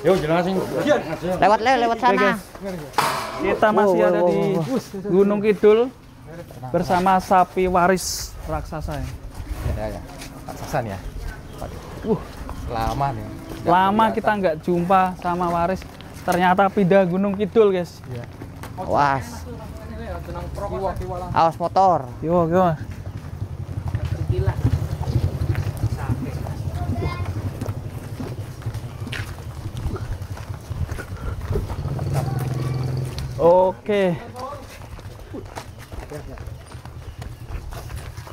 Yuk jelasin. Lewat sana. Kita masih ada di Gunung Kidul bersama sapi waris raksasa ya. Ya. Raksasa nih ya. Lama nih. Lama kita nggak jumpa sama waris. Ternyata pindah Gunung Kidul, guys. Iya. Was. Awas motor. Yo. Oke.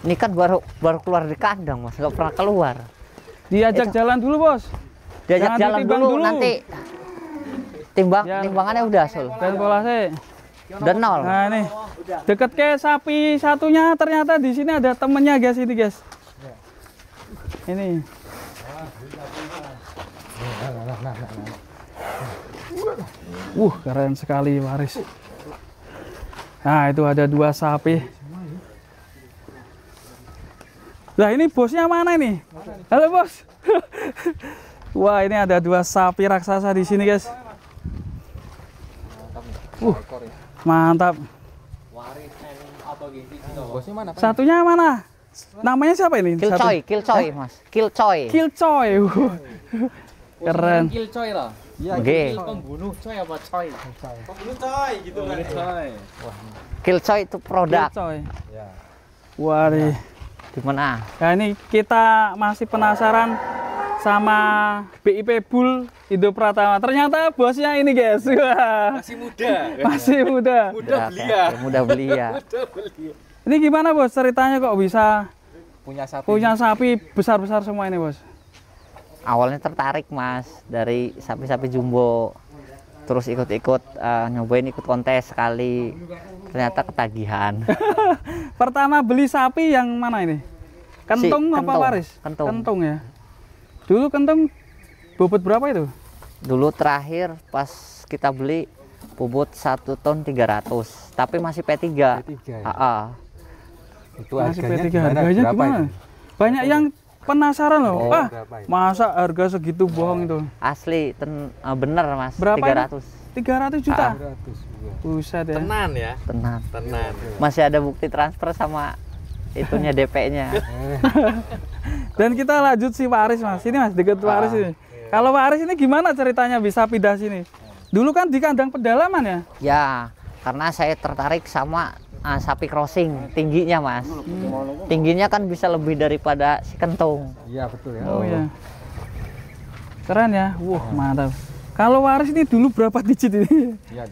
Ini kan baru keluar di kandang, Mas. Nggak pernah keluar. Diajak jalan dulu, Bos. Diajak Jangan jalan ditimbang dulu, nanti timbangannya udah sul. Dan polase. Udah 0. Nah, ini. Deket ke sapi satunya ternyata di sini ada temennya, guys, ini, guys. Ini. Keren sekali waris. Nah, itu ada 2 sapi. Lah, ini bosnya mana ini? Halo, Bos. Wah, ini ada 2 sapi raksasa di sini, guys. Mantap. Bosnya mana, Pak? Satunya mana? Namanya siapa ini? Killcoy, Mas. Killcoy. Keren. Killcoy lah. Iya, Oke. Pembunuh coy apa coy? pembunuh coy gitu kan. Coy. Killcoy itu produk. Killcoy. Ya. Wah, nih. Gimana? Nah, ini kita masih penasaran sama BIP Bull Indo Pratama. Ternyata bosnya ini, guys. Wah. Masih muda. Masih muda. Muda belia. Mudah belia. Ini gimana, Bos? Ceritanya kok bisa Punya sapi besar-besar semua ini, Bos? Awalnya tertarik, Mas, dari sapi-sapi jumbo. Terus ikut-ikut nyobain ikut kontes sekali. Ternyata ketagihan. Pertama beli sapi yang mana ini? Kentung apa waris? Kentung ya. Dulu kentung bobot berapa itu? Dulu terakhir pas kita beli bobot 1 ton 300, tapi masih P3. P3 ya? Itu Masih harganya P3. gimana? Harganya Berapa gimana? itu? Banyak yang penasaran loh. Berapa itu? Masa harga segitu bohong itu? Asli bener, Mas. Berapa 300. 300 juta. 300 juga. Buset ya. Tenan ya. Tenang. Tenan. Masih ada bukti transfer sama itunya DP-nya. Dan kita lanjut si waris, Mas. Ini, Mas, deket waris ini. Kalau waris ini gimana ceritanya bisa pindah sini? Dulu kan di kandang pedalaman ya? Ya, karena saya tertarik sama sapi crossing tingginya, Mas. Tingginya kan bisa lebih daripada si kentung. Iya, betul ya. Oh iya. Keren ya. Wah, mantap. Kalau waris ini dulu berapa digit ini? Iya.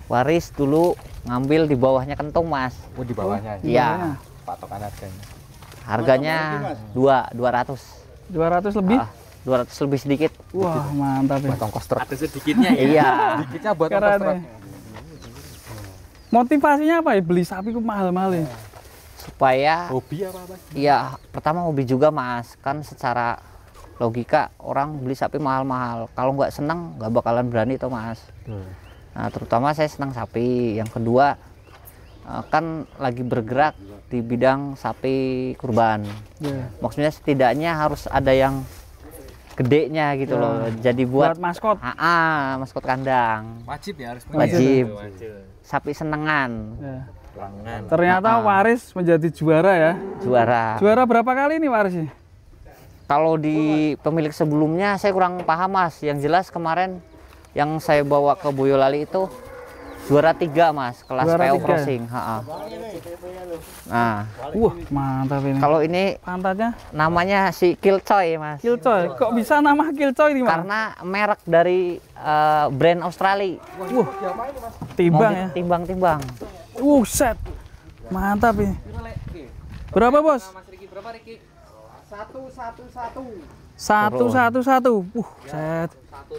Waris dulu ngambil di bawahnya kentung, Mas. Oh, di bawahnya. Iya. Patokan harganya. Harganya 200. 200 lebih? 200 lebih sedikit. Wah, mantap ya. Buat ongkos truk. Ada sedikitnya ya. Iya. Sedikitnya buat Keren ongkos ya. truk. Motivasinya apa ya beli sapi kok mahal-mahal ya? Supaya Hobi apa, Mas? iya, pertama hobi juga, Mas. Kan secara logika orang beli sapi mahal-mahal. Kalau nggak senang nggak bakalan berani tuh, Mas. Nah, terutama saya senang sapi. Yang kedua, kan lagi bergerak di bidang sapi kurban. Yeah. Maksudnya setidaknya harus ada yang gedenya gitu loh. Jadi buat maskot. maskot kandang. Wajib ya harus. Wajib. Wajib. Sapi senengan. Ya. Pelanggan. Ternyata waris menjadi juara ya. Juara. Juara berapa kali ini waris sih? Kalau di pemilik sebelumnya saya kurang paham, Mas. Yang jelas kemarin yang saya bawa ke Boyolali itu juara 3, Mas, kelas Juara PO 3. crossing. Nah, Mantap ini. kalau ini Pantatnya namanya si Killcoy, Mas. Killcoy. Kok bisa nama Killcoy ini, Mas? Karena merek dari brand Australia. Timbang ya. Timbang-timbang. Set. Mantap ini. Berapa, Bos? Mas Riki berapa, Riki? 111. Set. 1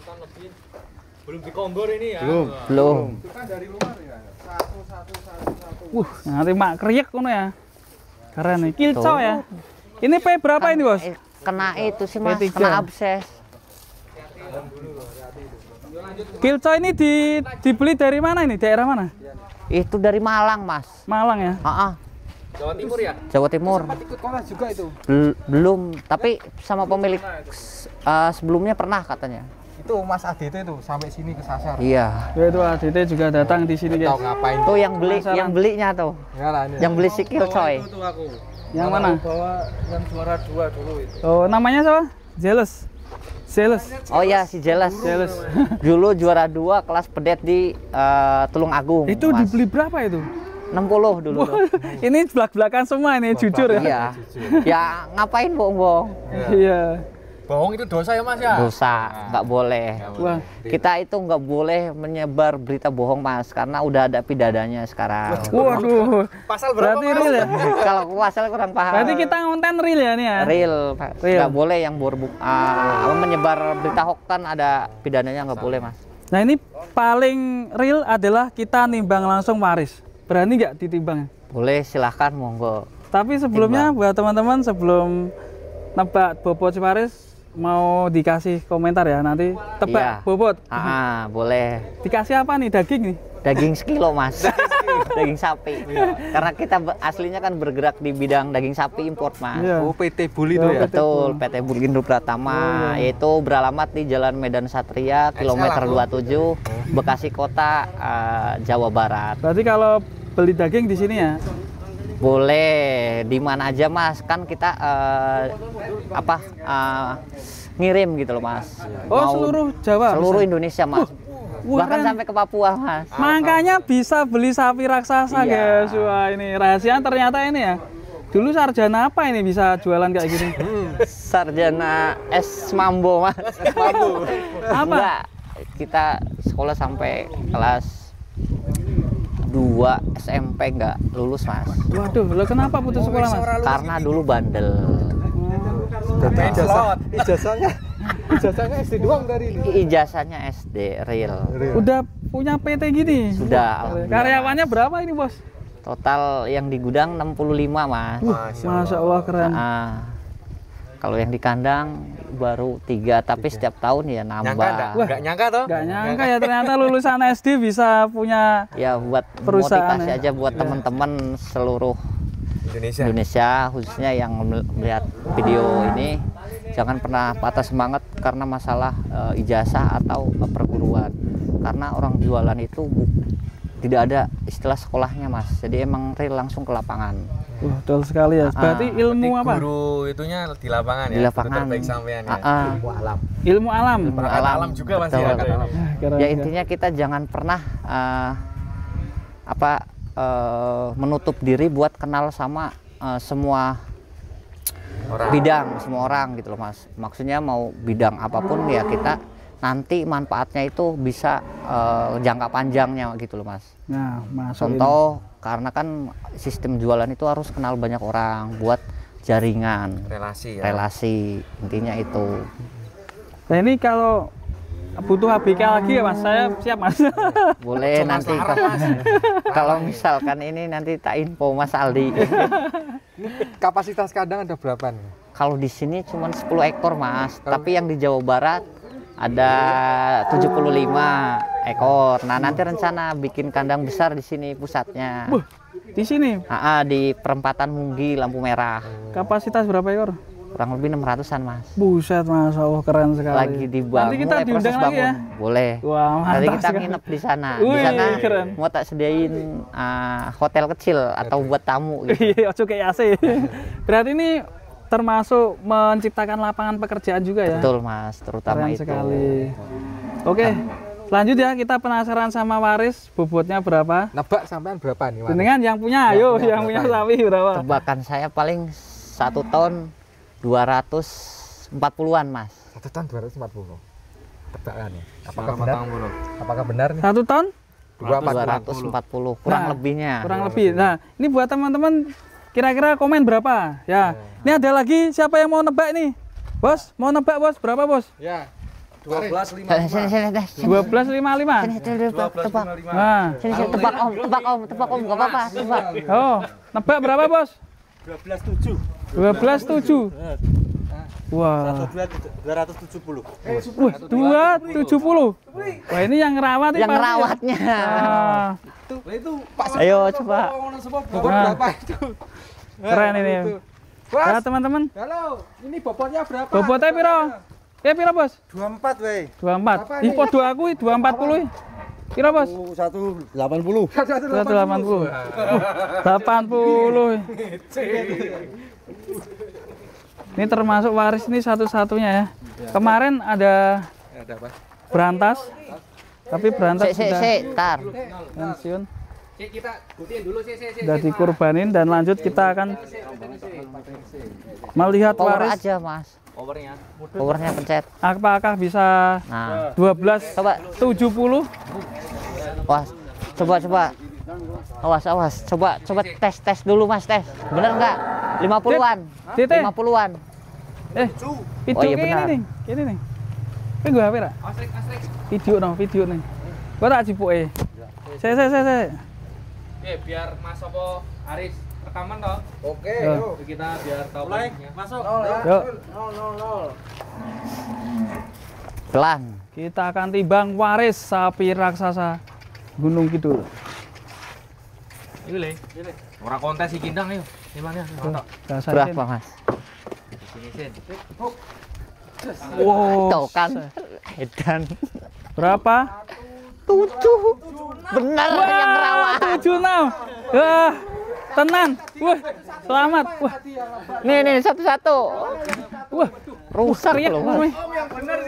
ton lebih. Belum dikombor ini ya. Belum. Itu kan dari luar ya. 1. Nanti mak kriek kono ya. Keren nih. Killcoy ya. Ini P berapa ini, Bos? Kena itu sih, Mas, P3. kena abses. Killcoy ini dibeli dari mana ini? Daerah mana? Itu dari Malang, Mas. Malang ya. Jawa Timur ya? Jawa Timur. Ikut kelas juga itu. Belum, tapi sama pemilik sebelumnya pernah katanya. Itu Mas Adit itu sampai sini kesasar. Iya. Ya, itu ADT juga datang di sini Tahu guys. ngapain? Tuh yang belinya tuh. Ya lah, ini. Yang beli sikil coy. Itu tuh aku. Yang mana? Bawa yang juara 2 dulu itu. Oh, namanya siapa? Jealous. Jealous. Oh ya si Jelas. Jealous. Dulu juara 2 kelas pedet di Tulung Agung. Itu Mas. dibeli berapa itu? 60 dulu. Tuh. Ini belak-belakan semua ini, jujur ya. Iya. Ya ngapain bohong-bohong? Iya. Bohong itu dosa ya Mas ya? Dosa, nggak boleh. Wah, Kita itu nggak boleh menyebar berita bohong Mas, karena udah ada pidananya sekarang. waduh. Pasal berapa? Berarti real ya? Kalau pasal kurang paham. Berarti kita konten real ya nih ya? Real, Pak. Real. Nggak boleh yang menyebar berita hoax kan ada pidananya, nggak boleh Mas. Nah, ini paling real adalah kita nimbang langsung waris. Berani nggak ditimbang? Boleh, silahkan monggo. Tapi sebelumnya buat teman-teman sebelum nebak bobot si waris mau dikasih komentar ya, nanti tebak Iya. bobot. Boleh. Dikasih apa nih, daging nih? Daging sekilo Mas. Daging sapi. Karena kita aslinya kan bergerak di bidang daging sapi import Mas. Iya. Oh, PT Bully itu ya? Betul, PT Bulgindo Pratama, yaitu beralamat di Jalan Medan Satria, kilometer 27, Bekasi Kota, Jawa Barat. Berarti kalau beli daging di sini ya? Boleh, di mana aja Mas, kan kita ngirim gitu loh Mas. Oh, Mau seluruh Jawa? seluruh bisa? Indonesia Mas. Wah, Bahkan keren. sampai ke Papua Mas. Makanya bisa beli sapi raksasa Iya. guys. Wah, ini rahasia ternyata ini ya. Dulu sarjana apa ini bisa jualan kayak gini? Sarjana S Mambo Mas. Apa? Enggak, kita sekolah sampai kelas 2 SMP nggak lulus Mas. Waduh, lo kenapa putus sekolah mas? Karena dulu bandel. Ijazahnya SD doang dari ini. Ijazahnya SD real. Udah punya PT gini? Sudah. alhamdulillah, Karyawannya Mas. berapa ini bos? Total yang di gudang 65 Mas. Masya Allah keren. Kalau yang di kandang baru 3, tapi setiap tahun ya nambah. Nggak nyangka toh? Gak nyangka ya ternyata lulusan SD bisa punya. Ya buat Perusahaan motivasi ya. aja buat teman-teman seluruh Indonesia. Indonesia, khususnya yang melihat video ini, jangan pernah patah semangat karena masalah ijazah atau perguruan. Karena orang jualan itu tidak ada istilah sekolahnya Mas, jadi emang real langsung ke lapangan. Betul sekali ya. Berarti ilmu apa? Guru itunya di lapangan ya. Di lapangan. Terbaik sampean ya. Ilmu alam. Ilmu alam. Ilmu Alam juga masih Betul. ada ya. Keren, Ya keren. intinya kita jangan pernah menutup diri buat kenal sama semua bidang, semua orang gitu loh Mas. Maksudnya mau bidang apapun ya kita nanti manfaatnya itu bisa jangka panjangnya gitu loh Mas. Nah, masuk Contoh karena kan sistem jualan itu harus kenal banyak orang buat jaringan, Relasi ya. relasi, intinya itu. Nah ini kalau butuh ABK lagi ya mas, saya siap mas. Boleh nanti kalau misalkan ini nanti tak info Mas Aldi. Kapasitas kandang ada berapa nih? Kalau di sini cuma 10 ekor Mas, tapi yang di Jawa Barat ada 75 ekor. Nah nanti rencana bikin kandang besar di sini pusatnya. Di sini Di perempatan Munggi lampu merah. kapasitas berapa ekor? Kurang lebih 600-an Mas. Buset mas, oh keren sekali. Lagi dibangun, Nanti kita mulai proses diundang lagi bangun. ya. Boleh. Wah Nanti mantap kita sekali. nginep di sana. Wih, Di sana keren. mau tak sediain hotel kecil atau buat tamu gitu. Iya, ojo kayak AC. Berarti ini termasuk menciptakan lapangan pekerjaan juga ya. Betul Mas, terutama Keren itu. sekali. Oke, lanjut ya, kita penasaran sama waris, bobotnya berapa? Nebak sampean berapa nih? Mas? Dengan yang punya, ayo yang punya sapi berapa? Tebakan saya paling 1 ton 240-an Mas. 1 ton 240. Tebakan ya. Apakah benar? Apakah benar nih? 1 ton? 240 kurang Nah, lebihnya. Kurang lebih. Nah, ini buat teman-teman kira-kira komen berapa? Ya. Ini ada lagi siapa yang mau nebak nih? Bos, mau nebak bos? Berapa bos? Ya. Sini, sini, deh, sini. 12,55. Sini, tebak. Nah. Sini, tebak om, nggak apa-apa, tebak. Oh, nebak berapa bos? 12,7. 12,7. Wah. 270. Wah, 270. Wah, ini yang rawat Yang rawatnya. Itu Ayo coba. Bobot Nah. berapa itu? Keren ini. Bos. Ya, teman-teman. Halo, ini bobotnya berapa? Bobotnya piro? Kayak pira, Bos? 24 weh. 24. Ih, podo aku 240. Pira, Bos? 180. 180. 80. Ini termasuk waris ini satu-satunya ya. Kemarin ada berantas. Tapi berantas sudah tar. pensiun. Kita buktiin dulu sih. Sudah dikurbanin dan lanjut kita akan melihat Power waris. aja, Mas. Powernya. Powernya pencet. Apakah bisa Nah, 1270? wah, coba. Awas. Coba tes dulu, Mas, tes. Bener nggak? 50-an. Dit, 50-an. Video Oh, iya kayak benar. ini nih. Ini gue HP ra? Video nih. Gua tak jipuke. Saya. Biar Mas Sopo Aris rekaman toh. Oke, Yo. yuk. Kita biar tahu posisinya. Masuk. 0 ya. Yuk, 0. Pelan. kita akan timbang waris sapi raksasa Gunung Kidul. Ini le. Orang kontes si Kindang ayo. Gimana? Mantap. Dasar Berapa, Mas? Sini Sin. Wow. Tuh kan. Edan. Berapa? 7. Bener yang rawat. 76. Wah, tenan. Wah, selamat. Wah, Nih satu-satu. wah. Rusak Ya, loh, Mas.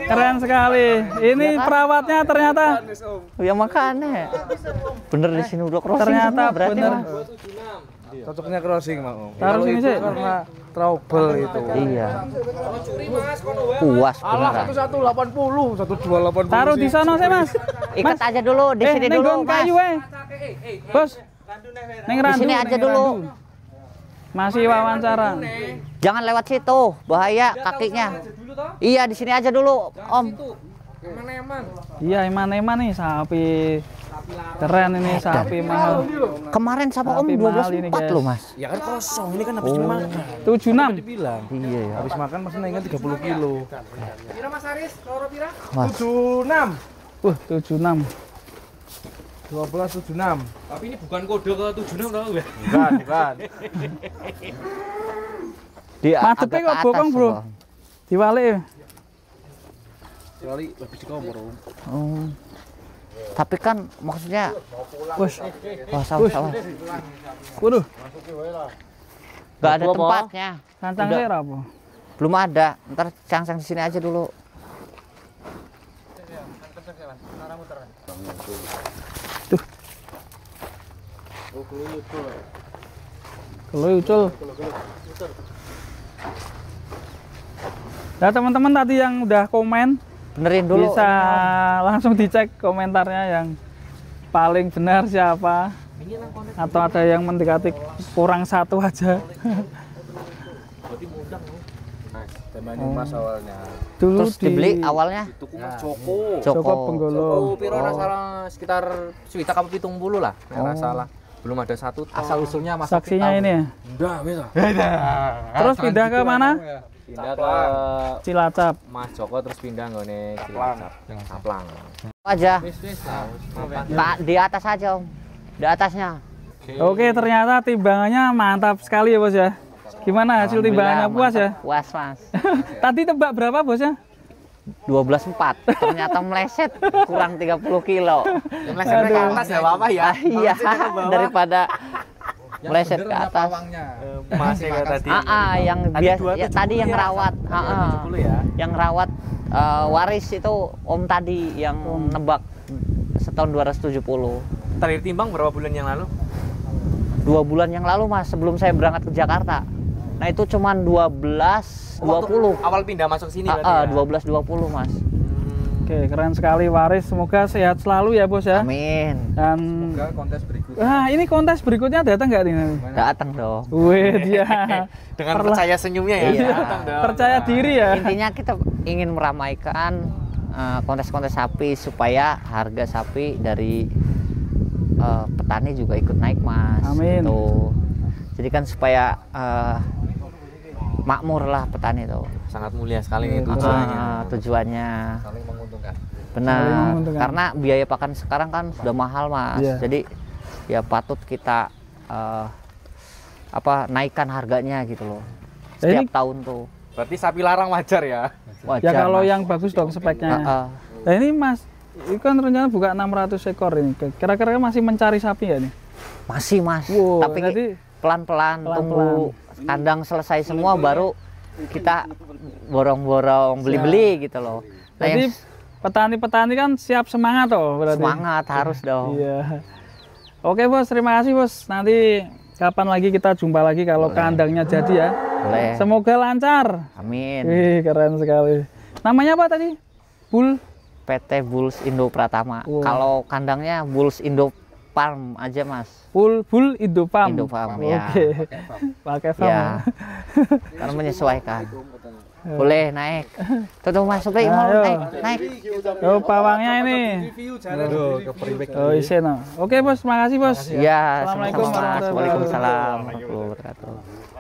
keren sekali. Ini perawatnya ternyata Ya makanya. Bener di sini udah crossing Ternyata semua berarti, bener. Mas. Cocoknya crossing, Mau. Taruh sini sih. Karena trouble itu. Iya. Puas beneran. 180, 1280. Taruh di sana sih, Mas. Ikat aja dulu di sini ning dulu, nggon Mas. kayu Bos. Ning Di randu. sini aja ning dulu. randu. Masih wawancara. Jangan lewat situ, bahaya kakinya. Iya, di sini aja dulu, Om. Eman-eman. Iya, eman-eman nih sapi. Keren ini sapi mahal. Kemarin sama Om Sapi mahal ini, 12.4 guys. loh, Mas. Ya kan kosong, ini kan habis dimakan. 76. Dibilang. Iya ya. Habis makan pasti naiknya 30 kilo. Pira Mas Aris? Loro pira? 76. Wah, 76. 1276. Tapi ini bukan kode ke 76 tau enggak? Bukan. Dia Madepnya agak kok ke bokong, atas, Bro. Bang. Diwalik. Kali lebih dikomor. Oh. Tapi kan maksudnya Wes, wah sawas. waduh, Gak ada tempatnya. kancang Udah. saya apa? Belum ada. Ntar cangsang di sini aja dulu. Kalau ucul. Nah, teman-teman tadi yang udah komen Benerin dulu. bisa langsung dicek komentarnya yang paling benar siapa, atau ada yang mendekati kurang satu aja. Temanya Mas awalnya. Dulu Terus dibeli awalnya Tuku Mas Joko. Joko Penggolo. Oh, piro ora salah sekitar sekitar kamu 70 lah. Ora salah. Belum ada satu ton. Asal usulnya Mas Saksinya ini ya. Enggak, bisa. Terus pindah ke mana? Pindah ke Cilacap. Mas Joko terus pindah nggone Cilacap. Saplang. aja. Wis. Di atas aja, Om. Di atasnya. Oke, ternyata timbangannya mantap sekali ya, Bos ya. Gimana hasil timbangannya, puas ya? Puas, Mas. Tadi tebak berapa, Bos ya? 12.4. Ternyata meleset kurang 30 kilo. Melesetnya ke atas ya apa ya? Iya, daripada meleset ke atas. Masih kayak tadi. Yang biasa ya, tadi yang rawat. Yang rawat waris itu Om tadi yang nebak setahun 270. Terakhir timbang berapa bulan yang lalu? 2 bulan yang lalu, Mas, sebelum saya berangkat ke Jakarta. Nah, itu cuman 12.20. Awal pindah masuk sini berarti ya? 12.20, Mas. Oke, keren sekali waris. Semoga sehat selalu ya, Bos ya. Amin. Dan kontes berikut. ini kontes berikutnya datang nggak nih? Datang dong. Wih, dia Dengan percaya senyumnya ya. Iya. percaya diri ya. Intinya kita ingin meramaikan kontes-kontes sapi supaya harga sapi dari petani juga ikut naik, Mas. Amin. Gitu. Jadi kan supaya makmur lah petani itu. Sangat mulia sekali ini tujuannya. Tujuannya. Saling menguntungkan. Benar. Saling menguntungkan. Karena biaya pakan sekarang kan sudah mahal, Mas. Iya. Jadi ya patut kita naikkan harganya gitu loh. Jadi Setiap tahun tuh. Berarti sapi larang wajar ya. Ya kalau Mas. yang bagus dong speknya. Heeh. Nah ini Mas, ini kan rencana buka 600 ekor ini. Kira-kira masih mencari sapi ya nih? Masih Mas, Wow, tapi jadi pelan-pelan pelan-pelan. tunggu kandang selesai semua baru kita borong-borong beli-beli gitu loh. Nah, jadi yang petani-petani kan siap semangat toh berarti. semangat harus dong. Iya. Oke Bos, terima kasih Bos. Nanti kapan lagi kita jumpa lagi kalau kandangnya jadi ya. Boleh. Semoga lancar. Amin. Wih, keren sekali. Namanya apa tadi? Bull. PT Bulls Indo Pratama. Wow. Kalau kandangnya Bulls Indo Farm aja Mas. Bull Indofarm. Indofarm, ya. Oke. Pakai farm. Ya. Karena menyesuaikan. Boleh naik. Tuh Mas Supri mau Ayo. naik. Oh, pawangnya ini. Aduh, ke perimbek. Oh, isen. Oke, Bos. Makasih, Bos. Iya, Assalamualaikum sama-sama Mas. warahmatullahi Waalaikumsalam warahmatullahi wabarakatuh.